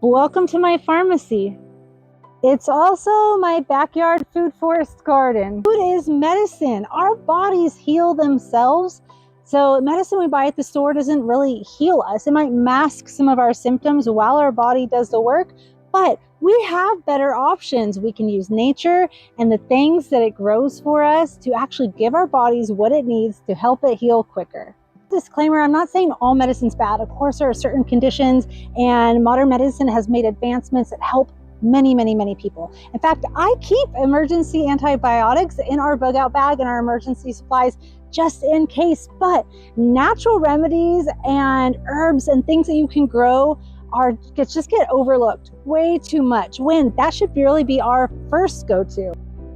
Welcome to my pharmacy. It's also my backyard food forest garden. Food is medicine. Our bodies heal themselves. So medicine we buy at the store doesn't really heal us. It might mask some of our symptoms while our body does the work, but we have better options. We can use nature and the things that it grows for us to actually give our bodies what it needs to help it heal quicker. Disclaimer, I'm not saying all medicine's bad. Of course, there are certain conditions, and modern medicine has made advancements that help many people. In fact, I keep emergency antibiotics in our bug out bag and our emergency supplies just in case. But natural remedies and herbs and things that you can grow just get overlooked way too much, when that should really be our first go-to.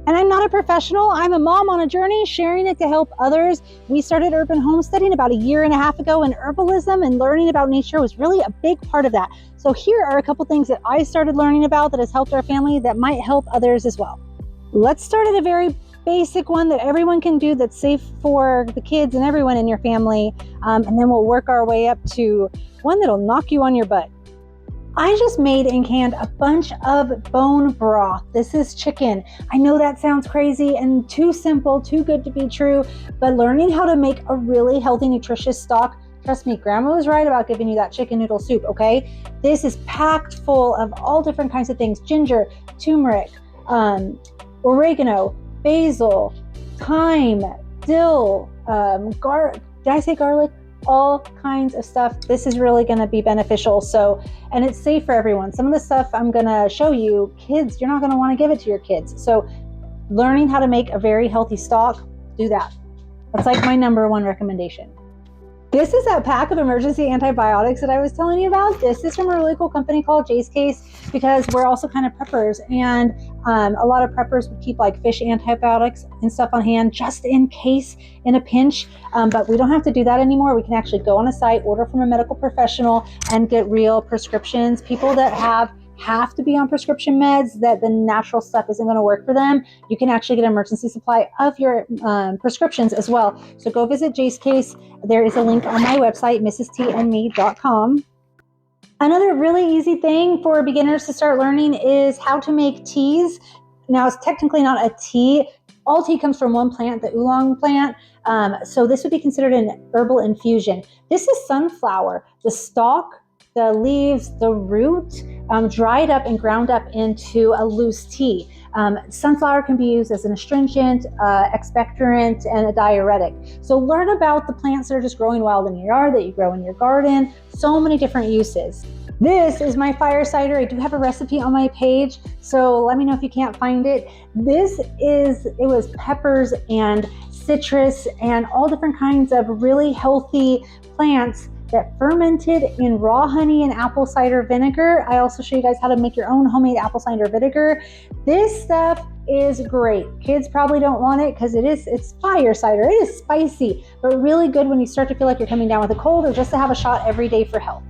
And I'm not a professional. I'm a mom on a journey, sharing it to help others. We started urban homesteading about 1.5 years ago, and herbalism and learning about nature was really a big part of that. So here are a couple things that I started learning about that has helped our family that might help others as well. Let's start at a very basic one that everyone can do that's safe for the kids and everyone in your family. And then we'll work our way up to one that'll knock you on your butt. I just made and canned a bunch of bone broth. This is chicken. I know that sounds crazy and too simple, too good to be true, but learning how to make a really healthy, nutritious stock, trust me, Grandma was right about giving you that chicken noodle soup, okay? This is packed full of all different kinds of things: ginger, turmeric, oregano, basil, thyme, dill, did I say garlic? All kinds of stuff. This is really going to be beneficial. And it's safe for everyone. Some of the stuff I'm going to show you, kids, you're not going to want to give it to your kids. So learning how to make a very healthy stock, do that. That's like my number one recommendation. This is that pack of emergency antibiotics that I was telling you about. This is from a really cool company called Jase Case, because we're also kind of preppers, and a lot of preppers would keep like fish antibiotics and stuff on hand just in case in a pinch. But we don't have to do that anymore. We can actually go on a site, order from a medical professional, and get real prescriptions. People that have to be on prescription meds, that the natural stuff isn't going to work for them, you can actually get an emergency supply of your prescriptions as well. So go visit Jase Case. There is a link on my website, mrstandme.com. Another really easy thing for beginners to start learning is how to make teas. Now, it's technically not a tea. All tea comes from one plant, the oolong plant. So this would be considered an herbal infusion. This is sunflower. The stalk, the leaves, the root, dried up and ground up into a loose tea. Sunflower can be used as an astringent, expectorant, and a diuretic. So learn about the plants that are just growing wild in your yard, that you grow in your garden. So many different uses. This is my fire cider. I do have a recipe on my page, so let me know if you can't find it. It was peppers and citrus and all different kinds of really healthy plants that fermented in raw honey and apple cider vinegar. I also show you guys how to make your own homemade apple cider vinegar. This stuff is great. Kids probably don't want it because it's fire cider. It is spicy, but really good when you start to feel like you're coming down with a cold, or just to have a shot every day for health.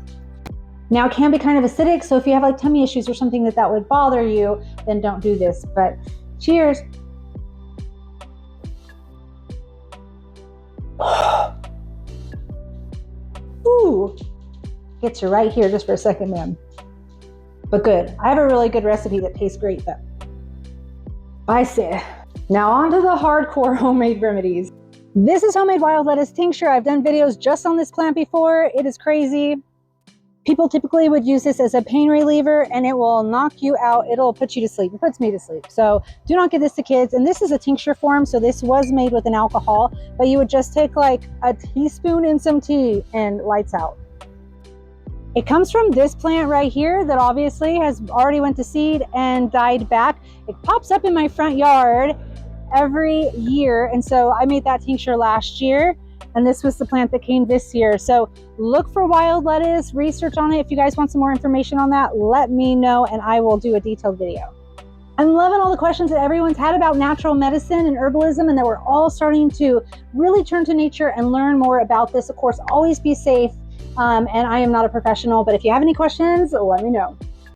Now, it can be kind of acidic, so if you have like tummy issues or something that would bother you, then don't do this. But cheers. Ooh, gets you right here just for a second, man. But good. I have a really good recipe that tastes great, though. I say. Now on to the hardcore homemade remedies. This is homemade wild lettuce tincture. I've done videos just on this plant before. It is crazy. People typically would use this as a pain reliever, and it will knock you out. It'll put you to sleep. It puts me to sleep. So do not give this to kids. And this is a tincture form, so this was made with an alcohol, but you would just take like a teaspoon in some tea and lights out. It comes from this plant right here that obviously has already went to seed and died back. It pops up in my front yard every year. And so I made that tincture last year, and this was the plant that came this year. So look for wild lettuce, research on it. If you guys want some more information on that, let me know and I will do a detailed video. I'm loving all the questions that everyone's had about natural medicine and herbalism, and that we're all starting to really turn to nature and learn more about this. Of course, always be safe. And I am not a professional, but if you have any questions, let me know.